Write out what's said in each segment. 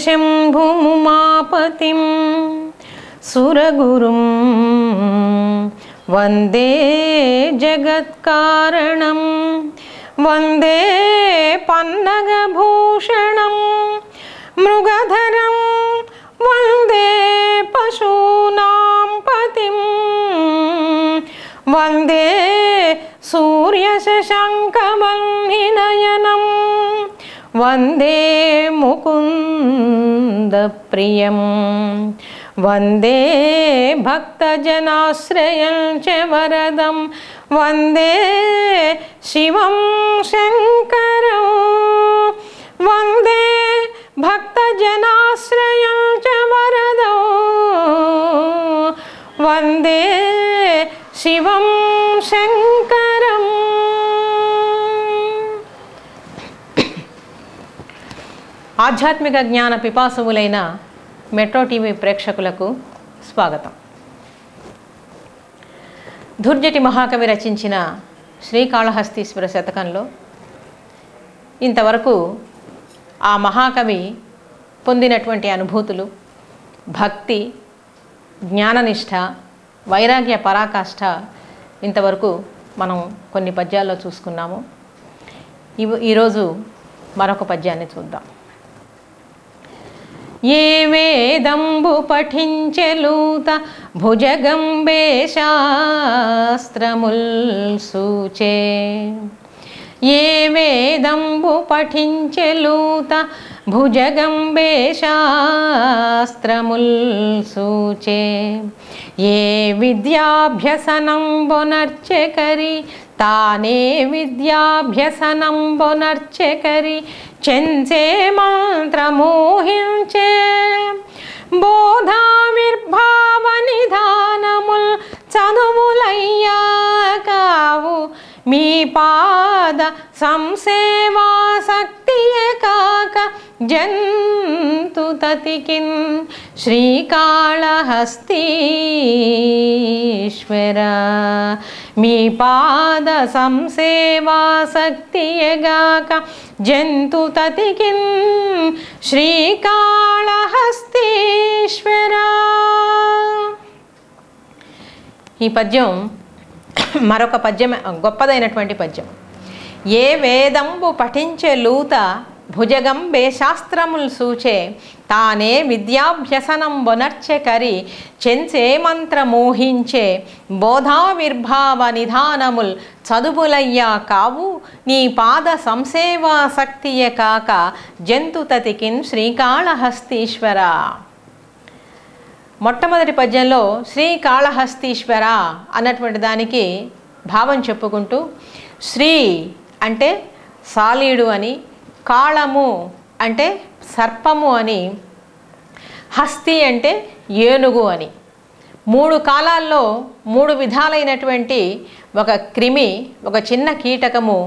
శంభుముమాపతిం సురగురుం వందే జగత్కారణం వందే పన్నగభూషణం మృగధరం వందే పశూనాం పతిం వందే సూర్యశశాంకవన్నినయనం వందే ముకుందప్రియం వందే భక్తజనాశ్రయం చ వరదం వందే శివం శంకరం వందే భక్తజనాశ్రయం చ వరదం వందే శివం శంకరం. ఆధ్యాత్మిక జ్ఞాన పిపాసువులైన మెట్రో టీవీ ప్రేక్షకులకు స్వాగతం. ధుర్జటి మహాకవి రచించిన శ్రీకాళహస్తీశ్వర శతకంలో ఇంతవరకు ఆ మహాకవి పొందినటువంటి అనుభూతులు, భక్తి, జ్ఞాననిష్ట, వైరాగ్య పరాకాష్ఠ ఇంతవరకు మనం కొన్ని పద్యాల్లో చూసుకున్నాము. ఈరోజు మరొక పద్యాన్ని చూద్దాం. ఏ వేదంబు పఠించెలూత భుజగంబే శాస్త్రముల్ సూచే ఏ వేదంబు పఠించెలూత భుజగంబే శాస్త్రముల్ సూచే ఏ విద్యాభ్యసనం బొనర్చెకరి తానే విద్యాభ్యసనం బొనర్చెకరి చెంచే మంత్రమోహించే బోధావిర్భావ నిధానముల్ చదువులయ్యా కావు మీ పాద సంసేవాసక్తియే కాక జంతు తతికిన్ శ్రీకాళహస్తీశ్వర మీ పాద సంసేవాసక్తియగాక జంతు తతికిన్ శ్రీకాళహస్తీశ్వర. ఈ పద్యం మరొక పద్యం, గొప్పదైనటువంటి పద్యం. ఏ వేదంబు పఠించే లూత భుజగంబే శాస్త్రముల్ సూచే తానే విద్యాభ్యసనం బొనర్చెకరి చెంచే మంత్ర మోహించే బోధావిర్భావ నిధానముల్ చదువులయ్యా కావు నీ పాద సంసేవాసక్తియే కాక జంతు తతికిన్ శ్రీకాళహస్తీశ్వర. మొట్టమొదటి పద్యంలో శ్రీకాళహస్తీశ్వర అన్నటువంటి దానికి భావం చెప్పుకుంటూ, శ్రీ అంటే సాలీడు అని, కాళము అంటే సర్పము అని, హస్తి అంటే ఏనుగు అని, మూడు కాలాల్లో మూడు విధాలైనటువంటి ఒక క్రిమి, ఒక చిన్న కీటకము,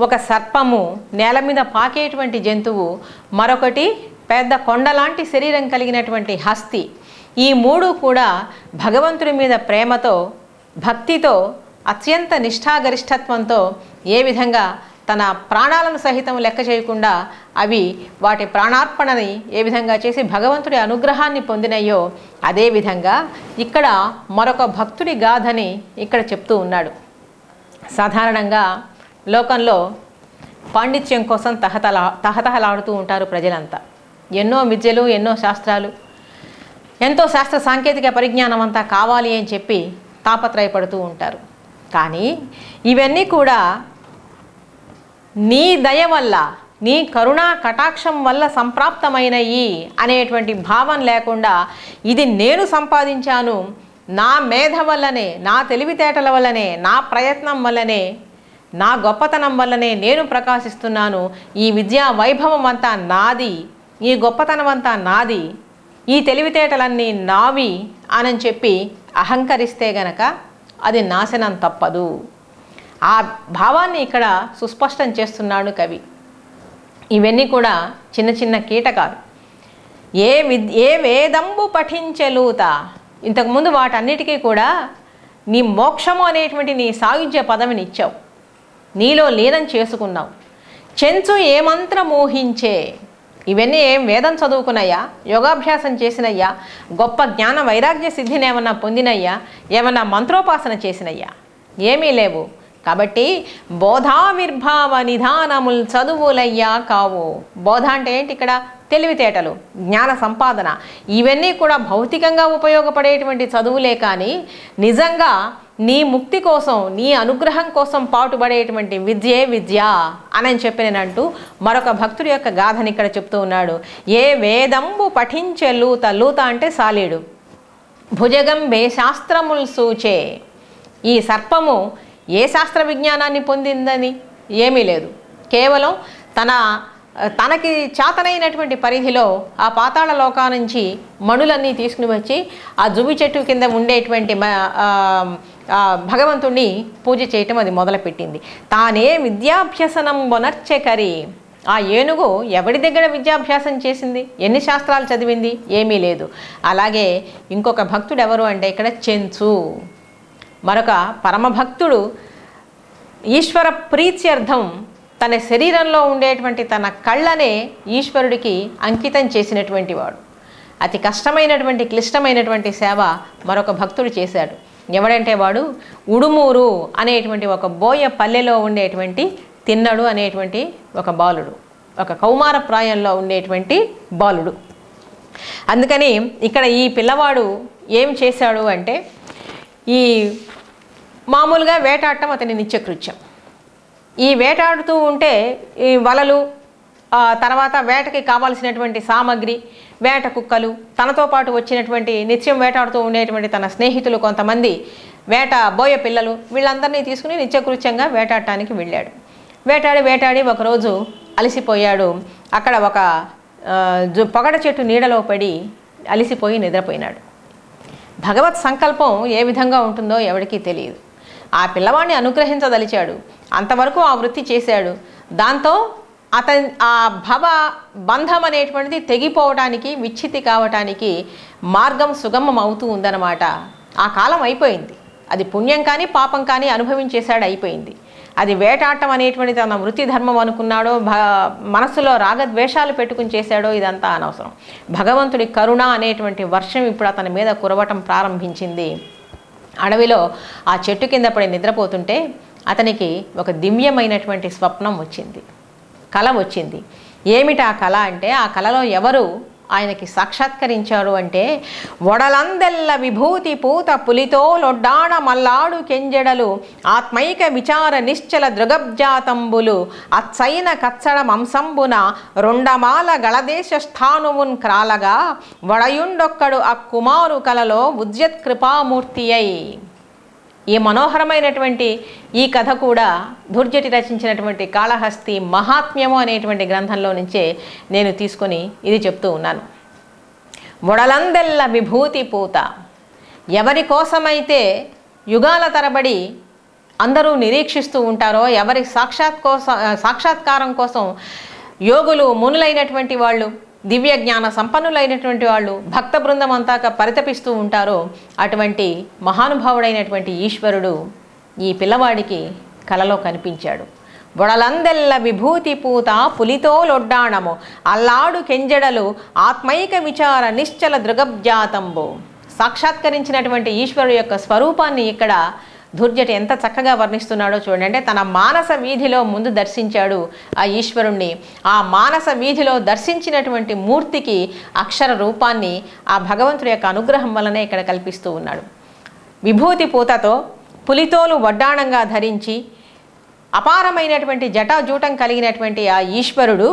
ఒక సర్పము, నేల మీద పాకేటువంటి జంతువు, మరొకటి పెద్ద కొండలాంటి శరీరం కలిగినటువంటి హస్తి. ఈ మూడు కూడా భగవంతుడి మీద ప్రేమతో, భక్తితో, అత్యంత నిష్ఠాగరిష్టత్వంతో ఏ విధంగా తన ప్రాణాలను సహితం లెక్క చేయకుండా అవి వాటి ప్రాణార్పణని ఏ విధంగా చేసి భగవంతుడి అనుగ్రహాన్ని పొందినయో అదేవిధంగా ఇక్కడ మరొక భక్తుడి గాథని ఇక్కడ చెప్తూ ఉన్నాడు. సాధారణంగా లోకంలో పాండిత్యం కోసం తహతహలాడుతూ ఉంటారు ప్రజలంతా. ఎన్నో విద్యలు, ఎన్నో శాస్త్రాలు, ఎంతో శాస్త్ర సాంకేతిక పరిజ్ఞానం అంతా కావాలి అని చెప్పి తాపత్రయపడుతూ ఉంటారు. కానీ ఇవన్నీ కూడా నీ దయ వల్ల, నీ కరుణా కటాక్షం వల్ల సంప్రాప్తమైనయి అనేటువంటి భావం లేకుండా ఇది నేను సంపాదించాను, నా మేధ వల్లనే, నా తెలివితేటల వల్లనే, నా ప్రయత్నం వల్లనే, నా గొప్పతనం వల్లనే నేను ప్రకాశిస్తున్నాను, ఈ విద్యా వైభవం అంతా నాది, ఈ గొప్పతనం అంతా నాది, ఈ తెలివితేటలన్నీ నావి అని చెప్పి అహంకరిస్తే గనక అది నాశనం తప్పదు. ఆ భావాన్ని ఇక్కడ సుస్పష్టం చేస్తున్నాడు కవి. ఇవన్నీ కూడా చిన్న చిన్న కీటకాలు. ఏ వేదంబు పఠించెలూత, ఇంతకుముందు వాటన్నిటికీ కూడా నీ మోక్షము అనేటువంటి నీ సాయుధ్య పదవిని ఇచ్చావు, నీలో లీనం చేసుకున్నావు. చెంచు ఏ మంత్ర మోహించే, ఇవన్నీ ఏం వేదం చదువుకున్నయ్యా, యోగాభ్యాసం చేసినయ్యా, గొప్ప జ్ఞాన వైరాగ్య సిద్ధిని ఏమన్నా పొందినయ్యా, ఏమన్నా మంత్రోపాసన చేసినయ్యా? ఏమీ లేవు. కాబట్టి బోధావిర్భావ నిధానముల్ చదువులయ్యా కావు. బోధ అంటే ఏంటి? ఇక్కడ తెలివితేటలు, జ్ఞాన సంపాదన, ఇవన్నీ కూడా భౌతికంగా ఉపయోగపడేటువంటి చదువులే. కానీ నిజంగా నీ ముక్తి కోసం, నీ అనుగ్రహం కోసం పాటుపడేటువంటి విద్యే విద్య అని చెప్పి నేనంటూ మరొక భక్తుడి యొక్క గాథని ఇక్కడ చెప్తూ ఉన్నాడు. ఏ వేదంబు పఠించే లూత, లూత అంటే సాలీడు, భుజగంబే శాస్త్రముల్ సూచే. ఈ సర్పము ఏ శాస్త్ర విజ్ఞానాన్ని పొందిందని ఏమీ లేదు. కేవలం తనకి చేతనైనటువంటి పరిధిలో ఆ పాతాళ లోకా నుంచి మణులన్నీ తీసుకుని వచ్చి ఆ జువి చెట్టు కింద ఉండేటువంటి భగవంతుణ్ణి పూజ చేయటం అది మొదలుపెట్టింది. తానే విద్యాభ్యసనం వనర్చెకరి. ఆ ఏనుగు ఎవడి దగ్గర విద్యాభ్యాసం చేసింది? ఎన్ని శాస్త్రాలు చదివింది? ఏమీ లేదు. అలాగే ఇంకొక భక్తుడు ఎవరు అంటే ఇక్కడ చెంచు, మరొక పరమభక్తుడు ఈశ్వర ప్రీత్యర్థం తన శరీరంలో ఉండేటువంటి తన కళ్ళనే ఈశ్వరుడికి అంకితం చేసినటువంటి వాడు. అతి కష్టమైనటువంటి క్లిష్టమైనటువంటి సేవ మరొక భక్తుడు చేశాడు. ఎవడంటే వాడు ఉడుమూరు అనేటువంటి ఒక బోయ పల్లెలో ఉండేటువంటి తిన్నడు అనేటువంటి ఒక బాలుడు, ఒక కౌమార ప్రాయంలో ఉండేటువంటి బాలుడు. అందుకని ఇక్కడ ఈ పిల్లవాడు ఏం చేశాడు అంటే, ఈ మామూలుగా వేటాడటం అతని నిత్యకృత్యం. ఈ వేటాడుతూ ఉంటే ఈ వలలు, తర్వాత వేటకి కావాల్సినటువంటి సామగ్రి, వేట కుక్కలు, తనతో పాటు వచ్చినటువంటి నిత్యం వేటాడుతూ ఉండేటువంటి తన స్నేహితులు కొంతమంది, వేట బోయ పిల్లలు, వీళ్ళందరినీ తీసుకుని నిత్యకృత్యంగా వేటాడటానికి వెళ్ళాడు. వేటాడి ఒకరోజు అలసిపోయాడు. అక్కడ ఒక పొగడ చెట్టు నీడలో పడి అలసిపోయి నిద్రపోయినాడు. భగవత్ సంకల్పం ఏ విధంగా ఉంటుందో ఎవరికీ తెలియదు. ఆ పిల్లవాడిని అనుగ్రహించదలిచాడు, అంతవరకు ఆ వృత్తి చేశాడు. దాంతో ఆ భవ బంధం అనేటువంటిది తెగిపోవటానికి, విచ్ఛితి కావటానికి మార్గం సుగమం అవుతూ ఉందన్నమాట. ఆ కాలం అయిపోయింది. అది పుణ్యం కానీ పాపం కానీ అనుభవించేశాడు, అయిపోయింది. అది వేటాడటం అనేటువంటి తన వృత్తి ధర్మం అనుకున్నాడో, మనసులో రాగద్వేషాలు పెట్టుకుని చేశాడో, ఇదంతా అనవసరం. భగవంతుడి కరుణ అనేటువంటి వర్షం ఇప్పుడు అతని మీద కురవటం ప్రారంభించింది. అడవిలో ఆ చెట్టు కింద పడి నిద్రపోతుంటే అతనికి ఒక దివ్యమైనటువంటి స్వప్నం వచ్చింది, కళ వచ్చింది. ఏమిటి ఆ కళ అంటే, ఆ కళలో ఎవరు ఆయనకి సాక్షాత్కరించాడు అంటే, వడలందెల్ల విభూతి పూత పులితో లొడ్డాడ మల్లాడు కెంజెడలు ఆత్మైక విచార నిశ్చల దృగబ్జాతంబులు అచ్చైన కచ్చడ మంసంబున రొండమాల గళదేశ స్థానువున్ క్రాలగా వడయుండొక్కడు ఆ కుమారు కలలో ఉద్యత్ కృపామూర్తి అయి. ఈ మనోహరమైనటువంటి ఈ కథ కూడా దుర్జటి రచించినటువంటి కాళహస్తి మహాత్మ్యము అనేటువంటి గ్రంథంలో నుంచే నేను తీసుకొని ఇది చెప్తూ ఉన్నాను. వడలందెల్ల విభూతి పూత. ఎవరి కోసమైతే యుగాల తరబడి అందరూ నిరీక్షిస్తూ ఉంటారో, ఎవరి సాక్షాత్కారం కోసం యోగులు, మునులైనటువంటి వాళ్ళు, దివ్య జ్ఞాన సంపన్నులైనటువంటి వాళ్ళు, భక్త బృందం అంతా పరితపిస్తూ ఉంటారో, అటువంటి మహానుభావుడైనటువంటి ఈశ్వరుడు ఈ పిల్లవాడికి కలలో కనిపించాడు. వడలందెల్ల విభూతి పూత పులితో లొడ్డాణము అల్లాడు కెంజడలు ఆత్మైక విచార నిశ్చల దృగబ్జాతంబు. సాక్షాత్కరించినటువంటి ఈశ్వరుడు యొక్క స్వరూపాన్ని ఇక్కడ దుర్జటి ఎంత చక్కగా వర్ణిస్తున్నాడో చూడండి. అంటే తన మానస వీధిలో ముందు దర్శించాడు ఆ ఈశ్వరుణ్ణి. ఆ మానస వీధిలో దర్శించినటువంటి మూర్తికి అక్షర రూపాన్ని ఆ భగవంతుడి యొక్క అనుగ్రహం వలనే ఇక్కడ కల్పిస్తూ ఉన్నాడు. విభూతి పూతతో పులితోలు వడ్డాణంగా ధరించి అపారమైనటువంటి జటాజూటం కలిగినటువంటి ఆ ఈశ్వరుడు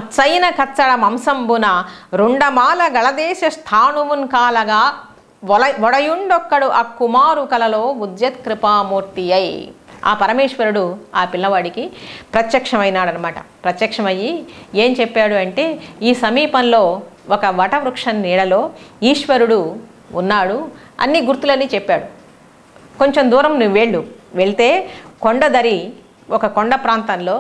అచ్చైన కచ్చడ మంసంబున రుండమాల గళదేశ స్థానువున్ కాలగా వడయుండొక్కడు ఆ కుమారు కలలో ఉద్యత్ కృపామూర్తి అయి. ఆ పరమేశ్వరుడు ఆ పిల్లవాడికి ప్రత్యక్షమైనాడనమాట. ప్రత్యక్షమయ్యి ఏం చెప్పాడు అంటే, ఈ సమీపంలో ఒక వటవృక్షం నీడలో ఈశ్వరుడు ఉన్నాడు, అన్ని గుర్తులన్నీ చెప్పాడు. కొంచెం దూరం నువ్వు వెళ్తే కొండదరి ఒక కొండ ప్రాంతంలో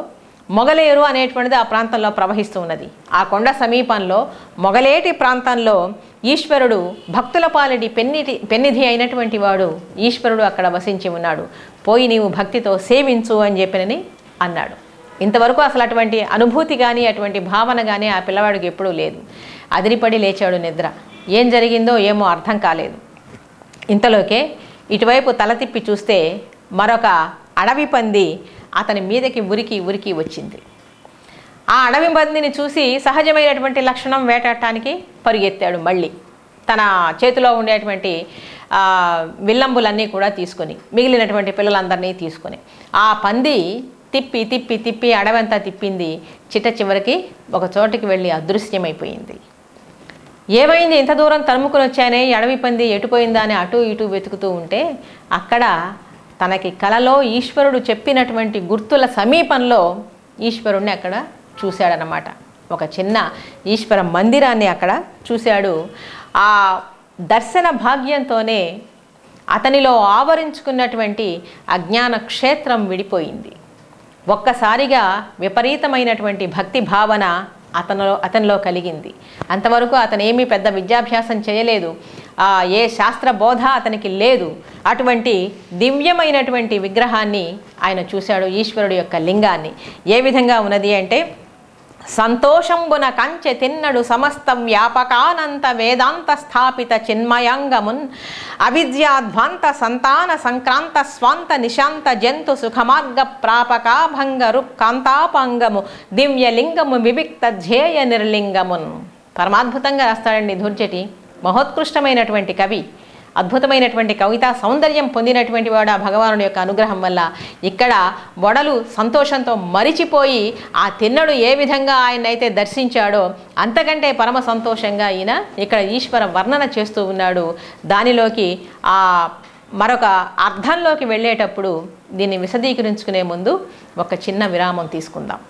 మొగలేరు అనేటువంటిది ఆ ప్రాంతంలో ప్రవహిస్తూ ఉన్నది. ఆ కొండ సమీపంలో మొగలేటి ప్రాంతంలో ఈశ్వరుడు భక్తుల పాలిటి పెన్నిధి అయినటువంటి వాడు ఈశ్వరుడు అక్కడ వసించి ఉన్నాడు. పోయి నీవు భక్తితో సేవించు అని చెప్పినని అన్నాడు. ఇంతవరకు అసలు అటువంటి అనుభూతి కానీ అటువంటి భావన కానీ ఆ పిల్లవాడికి ఎప్పుడూ లేదు. అదిరిపడి లేచాడు నిద్ర. ఏం జరిగిందో ఏమో అర్థం కాలేదు. ఇంతలోకే ఇటువైపు తల తిప్పి చూస్తే మరొక అడవి పంది అతని మీదకి ఉరికి ఉరికి వచ్చింది. ఆ అడవి పందిని చూసి సహజమైనటువంటి లక్షణం వేటాడటానికి పరిగెత్తాడు. మళ్ళీ తన చేతిలో ఉండేటువంటి విల్లంబులన్నీ కూడా తీసుకొని, మిగిలినటువంటి పిల్లలందరినీ తీసుకొని ఆ పంది తిప్పి తిప్పి తిప్పి అడవంతా తిప్పింది. చిట్ట చివరికి ఒక చోటికి వెళ్ళి అదృశ్యమైపోయింది. ఏమైంది, ఇంత దూరం తరుముకుని వచ్చానే, అడవి పంది ఎటుపోయిందా అని అటు ఇటు వెతుకుతూ ఉంటే అక్కడ తనకి కలలో ఈశ్వరుడు చెప్పినటువంటి గుర్తుల సమీపంలో ఈశ్వరుణ్ణి అక్కడ చూశాడనమాట. ఒక చిన్న ఈశ్వర మందిరాన్ని అక్కడ చూశాడు. ఆ దర్శన భాగ్యంతోనే అతనిలో ఆవరించుకున్నటువంటి అజ్ఞాన క్షేత్రం విడిపోయింది. ఒక్కసారిగా విపరీతమైనటువంటి భక్తి భావన అతనిలో కలిగింది. అంతవరకు అతను ఏమీ పెద్ద విద్యాభ్యాసం చేయలేదు, ఏ శాస్త్ర బోధ అతనికి లేదు. అటువంటి దివ్యమైనటువంటి విగ్రహాన్ని ఆయన చూశాడు, ఈశ్వరుడు యొక్క లింగాన్ని. ఏ విధంగా ఉన్నది అంటే, సంతోషంబున కంచె తిన్నడు సమస్త వ్యాపకానంత వేదాంత స్థాపిత చిన్మయాంగమున్ అవిద్యాధ్వాంత సంతాన సంక్రాంత స్వాంత నిశాంత జంతు సుఖమార్గ ప్రాపకాభంగ రుక్కాంతాపాంగము దివ్యలింగము వివిక్త ధ్యేయ నిర్లింగమున్. పరమాద్భుతంగా రాస్తాడండి ధూర్జటి. మహోత్కృష్టమైనటువంటి కవి, అద్భుతమైనటువంటి కవితా సౌందర్యం పొందినటువంటి వాడు ఆ భగవానుడి యొక్క అనుగ్రహం వల్ల. ఇక్కడ వడలు సంతోషంతో మరిచిపోయి ఆ తిన్నడు ఏ విధంగా ఆయన్నైతే దర్శించాడో అంతకంటే పరమ సంతోషంగా ఈయన ఇక్కడ ఈశ్వర వర్ణన చేస్తూ ఉన్నాడు. దానిలోకి ఆ మరొక అర్థంలోకి వెళ్ళేటప్పుడు దీన్ని విశదీకరించుకునే ముందు ఒక చిన్న విరామం తీసుకుందాం.